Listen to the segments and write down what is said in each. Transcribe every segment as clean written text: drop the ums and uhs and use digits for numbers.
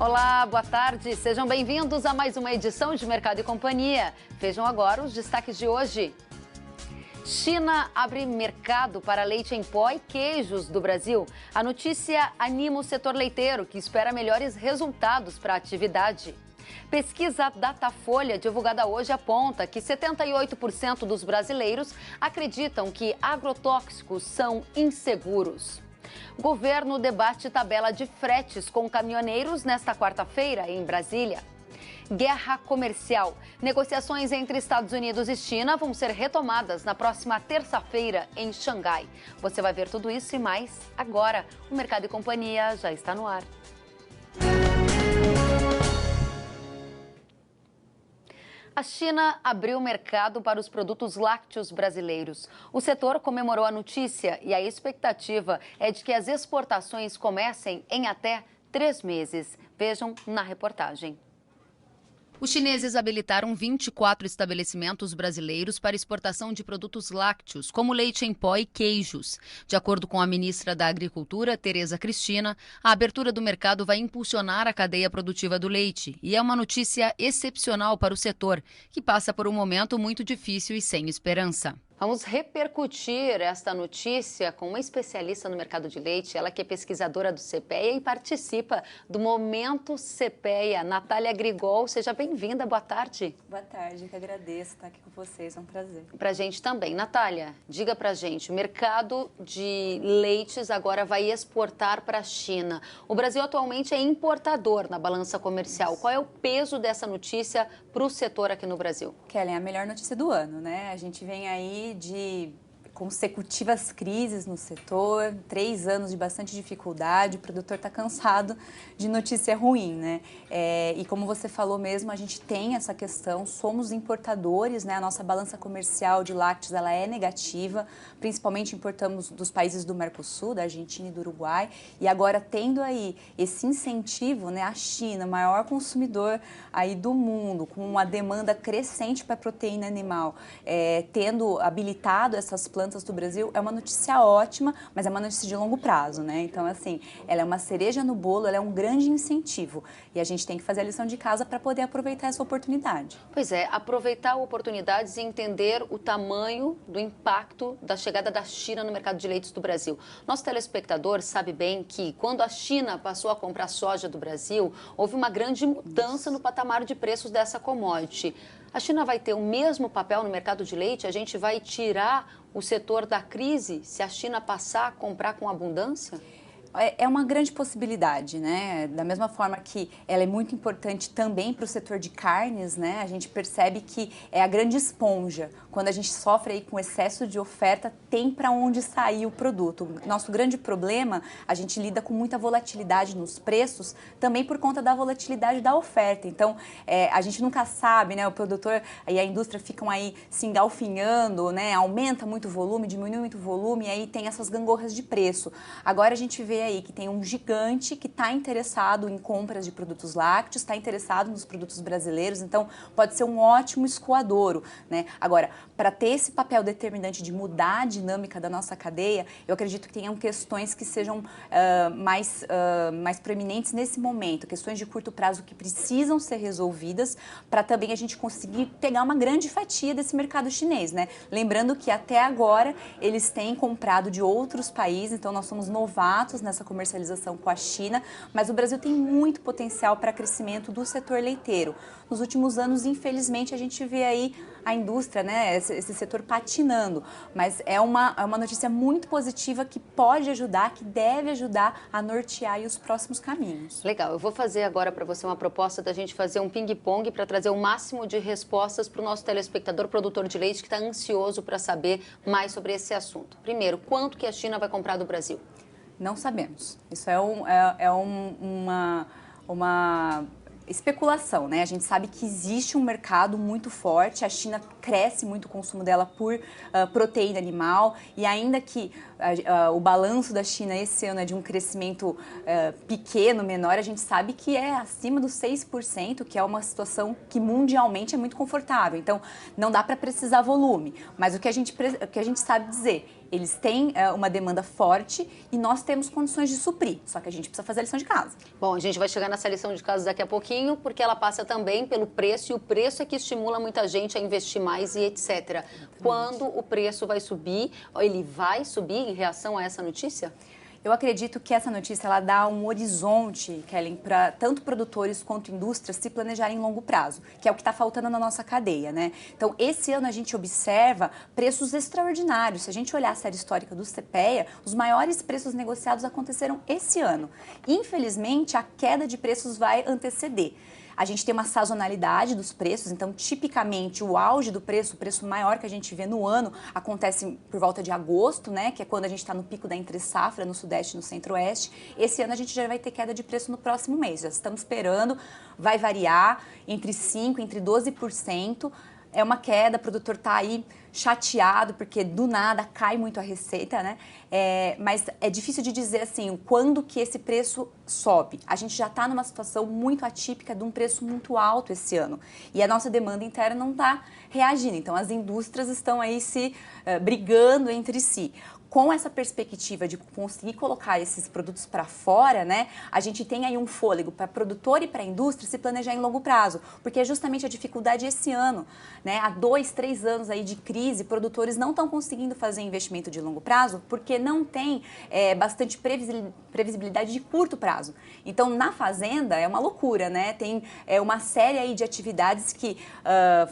Olá, boa tarde. Sejam bem-vindos a mais uma edição de Mercado e Companhia. Vejam agora os destaques de hoje. China abre mercado para leite em pó e queijos do Brasil. A notícia anima o setor leiteiro, que espera melhores resultados para a atividade. Pesquisa Datafolha, divulgada hoje, aponta que 78% dos brasileiros acreditam que agrotóxicos são inseguros. Governo debate tabela de fretes com caminhoneiros nesta quarta-feira em Brasília. Guerra comercial. Negociações entre Estados Unidos e China vão ser retomadas na próxima terça-feira em Xangai. Você vai ver tudo isso e mais agora. O Mercado e Companhia já está no ar. A China abriu o mercado para os produtos lácteos brasileiros. O setor comemorou a notícia e a expectativa é de que as exportações comecem em até 3 meses. Vejam na reportagem. Os chineses habilitaram 24 estabelecimentos brasileiros para exportação de produtos lácteos, como leite em pó e queijos. De acordo com a ministra da Agricultura, Tereza Cristina, a abertura do mercado vai impulsionar a cadeia produtiva do leite e é uma notícia excepcional para o setor, que passa por um momento muito difícil e sem esperança. Vamos repercutir esta notícia com uma especialista no mercado de leite, ela que é pesquisadora do CPEA e participa do Momento CPEA. Natália Grigol, seja bem-vinda, boa tarde. Boa tarde, eu que agradeço estar aqui com vocês, é um prazer. Pra gente também. Natália, diga pra gente, o mercado de leites agora vai exportar para a China. O Brasil atualmente é importador na balança comercial. Qual é o peso dessa notícia para o setor aqui no Brasil? Kellen, a melhor notícia do ano, né? A gente vem aí de consecutivas crises no setor, 3 anos de bastante dificuldade, o produtor está cansado de notícia ruim, né? E como você falou mesmo, a gente tem essa questão, somos importadores, né? A nossa balança comercial de lácteos, ela é negativa, principalmente importamos dos países do Mercosul, da Argentina e do Uruguai, e agora tendo aí esse incentivo, né? A China, maior consumidor aí do mundo, com uma demanda crescente para proteína animal, tendo habilitado essas plantas do Brasil, é uma notícia ótima, mas é uma notícia de longo prazo, né? Então, assim, ela é uma cereja no bolo, ela é um grande incentivo e a gente tem que fazer a lição de casa para poder aproveitar essa oportunidade. Pois é, aproveitar oportunidades e entender o tamanho do impacto da chegada da China no mercado de leites do Brasil. Nosso telespectador sabe bem que quando a China passou a comprar soja do Brasil, houve uma grande mudança no patamar de preços dessa commodity. A China vai ter o mesmo papel no mercado de leite? A gente vai tirar o setor da crise se a China passar a comprar com abundância? É uma grande possibilidade, né? Da mesma forma que ela é muito importante também para o setor de carnes, né? A gente percebe que é a grande esponja. Quando a gente sofre aí com excesso de oferta, tem para onde sair o produto. Nosso grande problema, a gente lida com muita volatilidade nos preços, também por conta da volatilidade da oferta. Então, a gente nunca sabe, né? O produtor e a indústria ficam aí se engalfinhando, né? Aumenta muito o volume, diminui muito o volume, e aí tem essas gangorras de preço. Agora a gente vê aí que tem um gigante que está interessado em compras de produtos lácteos, está interessado nos produtos brasileiros, então pode ser um ótimo escoadouro, né? Agora, para ter esse papel determinante de mudar a dinâmica da nossa cadeia, eu acredito que tenham questões que sejam mais preeminentes nesse momento, questões de curto prazo que precisam ser resolvidas para também a gente conseguir pegar uma grande fatia desse mercado chinês, né? Lembrando que até agora eles têm comprado de outros países, então nós somos novatos nessa comercialização com a China, mas o Brasil tem muito potencial para crescimento do setor leiteiro. Nos últimos anos, infelizmente, a gente vê aí a indústria, né, esse setor patinando, mas é uma notícia muito positiva que pode ajudar, que deve ajudar a nortear aí os próximos caminhos. Legal, eu vou fazer agora para você uma proposta da gente fazer um ping-pong para trazer o máximo de respostas para o nosso telespectador produtor de leite que está ansioso para saber mais sobre esse assunto. Primeiro, quanto que a China vai comprar do Brasil? Não sabemos. Isso é uma especulação, né? A gente sabe que existe um mercado muito forte, a China cresce muito o consumo dela por proteína animal e ainda que o balanço da China esse ano é de um crescimento pequeno, menor, a gente sabe que é acima dos 6%, que é uma situação que mundialmente é muito confortável. Então, não dá para precisar volume, mas o que a gente sabe dizer eles têm uma demanda forte e nós temos condições de suprir, só que a gente precisa fazer a lição de casa. Bom, a gente vai chegar nessa lição de casa daqui a pouquinho, porque ela passa também pelo preço, e o preço é que estimula muita gente a investir mais e etc. Exatamente. Quando o preço vai subir, ele vai subir em reação a essa notícia? Eu acredito que essa notícia ela dá um horizonte, Kellen, para tanto produtores quanto indústrias se planejarem em longo prazo, que é o que está faltando na nossa cadeia, né? Então, esse ano a gente observa preços extraordinários. Se a gente olhar a série histórica do CPEA, os maiores preços negociados aconteceram esse ano. Infelizmente, a queda de preços vai anteceder. A gente tem uma sazonalidade dos preços, então tipicamente o auge do preço, o preço maior que a gente vê no ano, acontece por volta de agosto, né, que é quando a gente está no pico da entre-safra no Sudeste e no Centro-Oeste. Esse ano a gente já vai ter queda de preço no próximo mês, já estamos esperando, vai variar entre 5%, entre 12%. É uma queda, o produtor está aí chateado, porque do nada cai muito a receita, né? Mas é difícil de dizer assim, quando que esse preço sobe. A gente já está numa situação muito atípica de um preço muito alto esse ano. E a nossa demanda interna não está reagindo. Então, as indústrias estão aí se brigando entre si. Com essa perspectiva de conseguir colocar esses produtos para fora, né, a gente tem aí um fôlego para produtor e para a indústria se planejar em longo prazo, porque é justamente a dificuldade esse ano, né, há 2, 3 anos aí de crise, produtores não estão conseguindo fazer investimento de longo prazo porque não tem bastante previsibilidade de curto prazo. Então, na fazenda é uma loucura, né, tem uma série aí de atividades que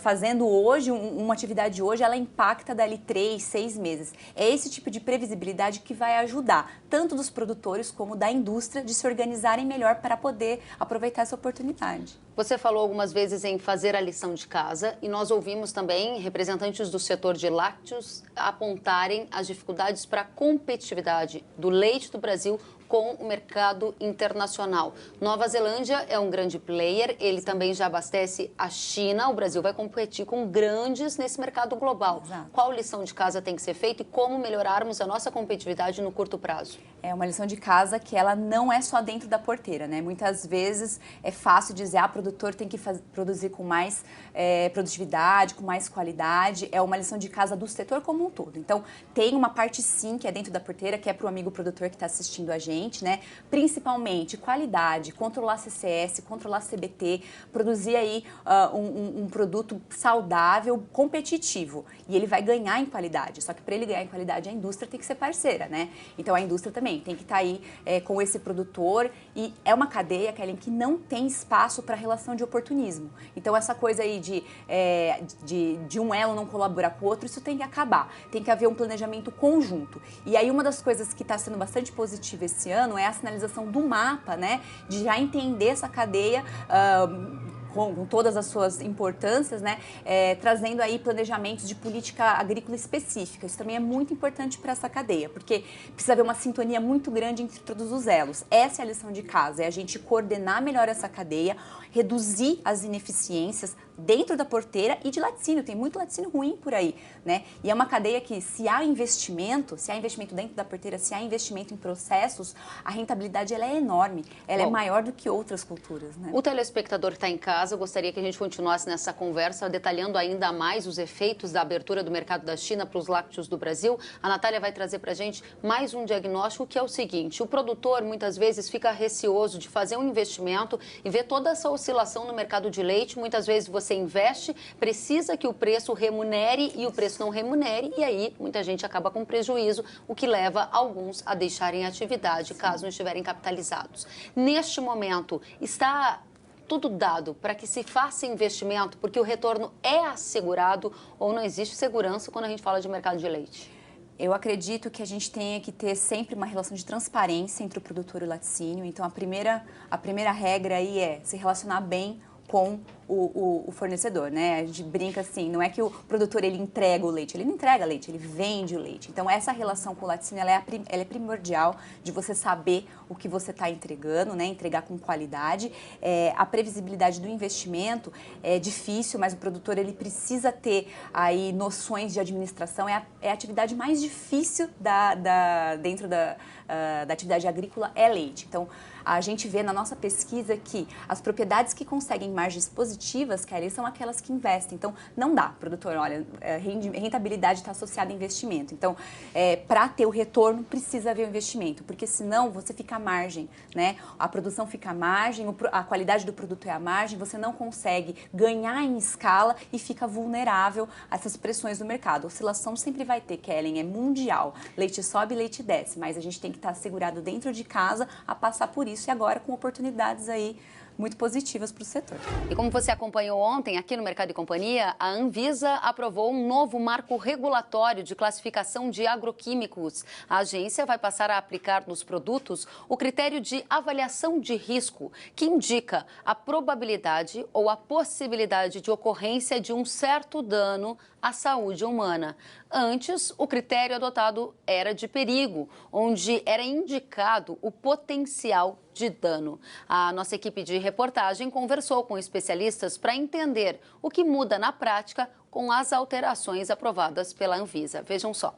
fazendo hoje, uma atividade hoje, ela impacta dali 3, 6 meses. É esse tipo de previsibilidade que vai ajudar tanto dos produtores como da indústria de se organizarem melhor para poder aproveitar essa oportunidade. Você falou algumas vezes em fazer a lição de casa e nós ouvimos também representantes do setor de lácteos apontarem as dificuldades para a competitividade do leite do Brasil com o mercado internacional. Nova Zelândia é um grande player, ele também já abastece a China, o Brasil vai competir com grandes nesse mercado global. Exato. Qual lição de casa tem que ser feita e como melhorarmos a nossa competitividade no curto prazo? É uma lição de casa que ela não é só dentro da porteira, né? Muitas vezes é fácil dizer, o produtor tem que produzir com mais produtividade, com mais qualidade. É uma lição de casa do setor como um todo. Então, tem uma parte sim que é dentro da porteira, que é para o amigo produtor que está assistindo a gente, né? Principalmente qualidade, controlar CCS, controlar CBT, produzir aí um produto saudável, competitivo. E ele vai ganhar em qualidade. Só que para ele ganhar em qualidade, a indústria tem que ser parceira, né? Então, a indústria também tem que estar aí com esse produtor. E é uma cadeia, Kellen, que não tem espaço para relação de oportunismo. Então, essa coisa aí de um elo não colaborar com o outro, isso tem que acabar. Tem que haver um planejamento conjunto. E aí, uma das coisas que está sendo bastante positiva esse ano é a sinalização do mapa, né? De já entender essa cadeia com todas as suas importâncias, né, trazendo aí planejamentos de política agrícola específica. Isso também é muito importante para essa cadeia, porque precisa haver uma sintonia muito grande entre todos os elos. Essa é a lição de casa, é a gente coordenar melhor essa cadeia, reduzir as ineficiências dentro da porteira e de laticínio. Tem muito laticínio ruim por aí, né? E é uma cadeia que, se há investimento dentro da porteira, se há investimento em processos, a rentabilidade ela é enorme. Ela é maior do que outras culturas, né? O telespectador que está em casa, eu gostaria que a gente continuasse nessa conversa, detalhando ainda mais os efeitos da abertura do mercado da China para os lácteos do Brasil. A Natália vai trazer para a gente mais um diagnóstico, que é o seguinte: o produtor muitas vezes fica receoso de fazer um investimento e ver toda essa oscilação no mercado de leite. Muitas vezes você investe, precisa que o preço remunere e o preço não remunere, e aí muita gente acaba com prejuízo, o que leva alguns a deixarem a atividade, caso não estiverem capitalizados. Neste momento, está tudo dado para que se faça investimento, porque o retorno é assegurado, ou não existe segurança quando a gente fala de mercado de leite? Eu acredito que a gente tenha que ter sempre uma relação de transparência entre o produtor e o laticínio. Então, a primeira regra aí é se relacionar bem com o fornecedor, né? A gente brinca assim, não é que o produtor ele entrega o leite, ele não entrega leite, ele vende o leite. Então, essa relação com o laticínio, ela é primordial de você saber o que você está entregando, né? Entregar com qualidade. A previsibilidade do investimento é difícil, mas o produtor ele precisa ter aí noções de administração. É a atividade mais difícil dentro da atividade agrícola é leite. Então, a gente vê na nossa pesquisa que as propriedades que conseguem margens positivas positivas, Kelly, são aquelas que investem. Então, não dá, produtor, olha, rentabilidade está associada a investimento. Então, para ter o retorno, precisa haver o investimento, porque senão você fica à margem, né? A produção fica à margem, a qualidade do produto é à margem, você não consegue ganhar em escala e fica vulnerável a essas pressões do mercado. A oscilação sempre vai ter, Kelly, é mundial. Leite sobe, leite desce, mas a gente tem que estar segurado dentro de casa a passar por isso e agora com oportunidades aí muito positivas para o setor. E como você acompanhou ontem aqui no Mercado e Companhia, a Anvisa aprovou um novo marco regulatório de classificação de agroquímicos. A agência vai passar a aplicar nos produtos o critério de avaliação de risco, que indica a probabilidade ou a possibilidade de ocorrência de um certo dano à saúde humana. Antes, o critério adotado era de perigo, onde era indicado o potencial de dano. A nossa equipe de reportagem conversou com especialistas para entender o que muda na prática com as alterações aprovadas pela Anvisa. Vejam só.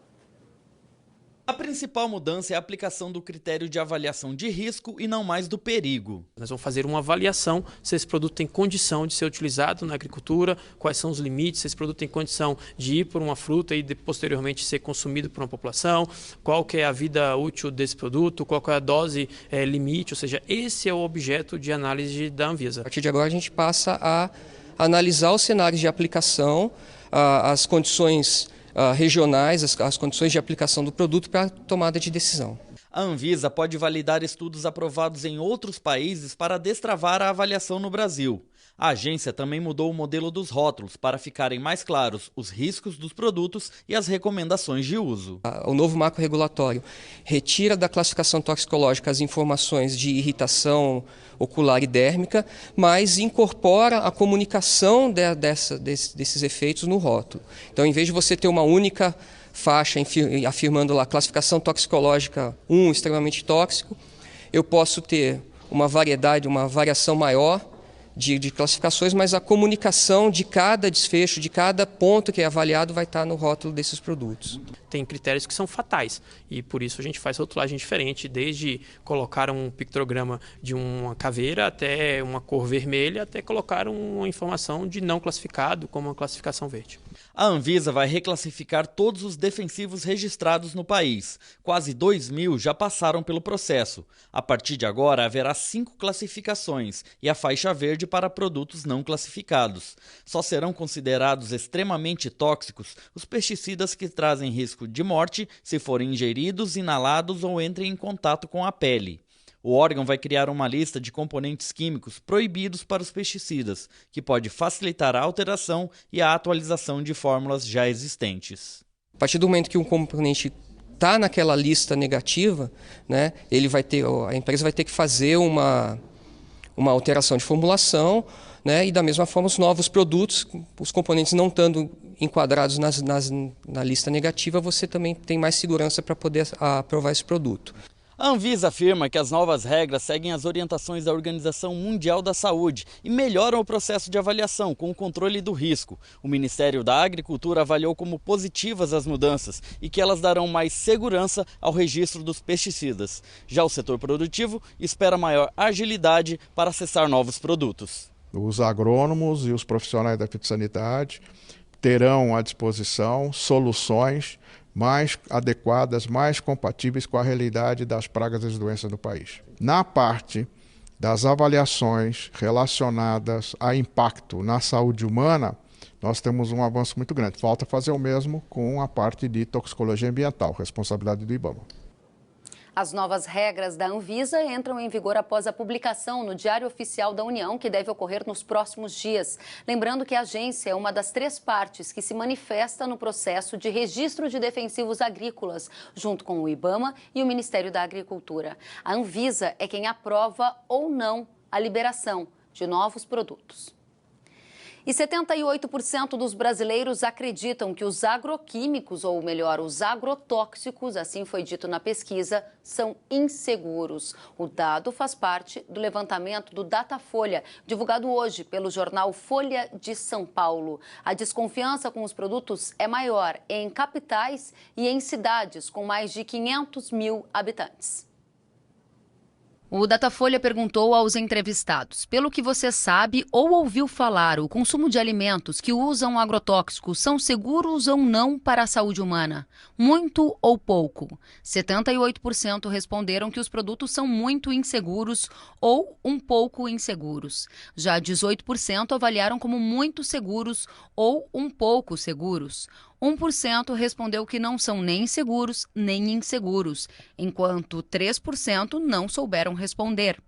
A principal mudança é a aplicação do critério de avaliação de risco e não mais do perigo. Nós vamos fazer uma avaliação se esse produto tem condição de ser utilizado na agricultura, quais são os limites, se esse produto tem condição de ir por uma fruta e posteriormente ser consumido por uma população, qual que é a vida útil desse produto, qual que é a dose limite, ou seja, esse é o objeto de análise da Anvisa. A partir de agora a gente passa a analisar os cenários de aplicação, as condições regionais, as condições de aplicação do produto para a tomada de decisão. A Anvisa pode validar estudos aprovados em outros países para destravar a avaliação no Brasil. A agência também mudou o modelo dos rótulos para ficarem mais claros os riscos dos produtos e as recomendações de uso. O novo marco regulatório retira da classificação toxicológica as informações de irritação ocular e dérmica, mas incorpora a comunicação desses efeitos no rótulo. Então, em vez de você ter uma única faixa afirmando lá classificação toxicológica 1, extremamente tóxico, eu posso ter uma variação maior de classificações, mas a comunicação de cada desfecho, de cada ponto que é avaliado vai estar no rótulo desses produtos. Tem critérios que são fatais e por isso a gente faz rotulagem diferente, desde colocar um pictograma de uma caveira até uma cor vermelha, até colocar uma informação de não classificado como uma classificação verde. A Anvisa vai reclassificar todos os defensivos registrados no país. Quase 2.000 já passaram pelo processo. A partir de agora, haverá 5 classificações e a faixa verde para produtos não classificados. Só serão considerados extremamente tóxicos os pesticidas que trazem risco de morte se forem ingeridos, inalados ou entrem em contato com a pele. O órgão vai criar uma lista de componentes químicos proibidos para os pesticidas, que pode facilitar a alteração e a atualização de fórmulas já existentes. A partir do momento que um componente está naquela lista negativa, né, a empresa vai ter que fazer uma alteração de formulação, né, e da mesma forma os novos produtos, os componentes não estando enquadrados na lista negativa, você também tem mais segurança para poder aprovar esse produto. A Anvisa afirma que as novas regras seguem as orientações da Organização Mundial da Saúde e melhoram o processo de avaliação com o controle do risco. O Ministério da Agricultura avaliou como positivas as mudanças e que elas darão mais segurança ao registro dos pesticidas. Já o setor produtivo espera maior agilidade para acessar novos produtos. Os agrônomos e os profissionais da fitossanidade terão à disposição soluções mais adequadas, mais compatíveis com a realidade das pragas e das doenças no país. Na parte das avaliações relacionadas a impacto na saúde humana, nós temos um avanço muito grande. Falta fazer o mesmo com a parte de toxicologia ambiental, responsabilidade do IBAMA. As novas regras da Anvisa entram em vigor após a publicação no Diário Oficial da União, que deve ocorrer nos próximos dias. Lembrando que a agência é uma das 3 partes que se manifesta no processo de registro de defensivos agrícolas, junto com o IBAMA e o Ministério da Agricultura. A Anvisa é quem aprova ou não a liberação de novos produtos. E 78% dos brasileiros acreditam que os agroquímicos, ou melhor, os agrotóxicos, assim foi dito na pesquisa, são inseguros. O dado faz parte do levantamento do Datafolha, divulgado hoje pelo jornal Folha de São Paulo. A desconfiança com os produtos é maior em capitais e em cidades com mais de 500 mil habitantes. O Datafolha perguntou aos entrevistados: pelo que você sabe ou ouviu falar, o consumo de alimentos que usam agrotóxicos são seguros ou não para a saúde humana? Muito ou pouco? 78% responderam que os produtos são muito inseguros ou um pouco inseguros. Já 18% avaliaram como muito seguros ou um pouco seguros. 1% respondeu que não são nem seguros nem inseguros, enquanto 3% não souberam responder.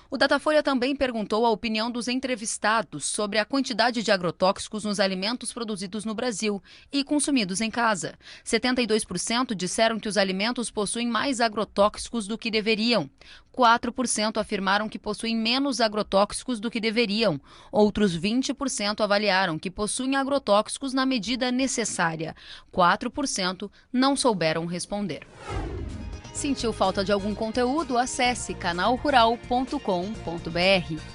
O Datafolha também perguntou a opinião dos entrevistados sobre a quantidade de agrotóxicos nos alimentos produzidos no Brasil e consumidos em casa. 72% disseram que os alimentos possuem mais agrotóxicos do que deveriam. 4% afirmaram que possuem menos agrotóxicos do que deveriam. Outros 20% avaliaram que possuem agrotóxicos na medida necessária. 4% não souberam responder. Sentiu falta de algum conteúdo? Acesse canalrural.com.br.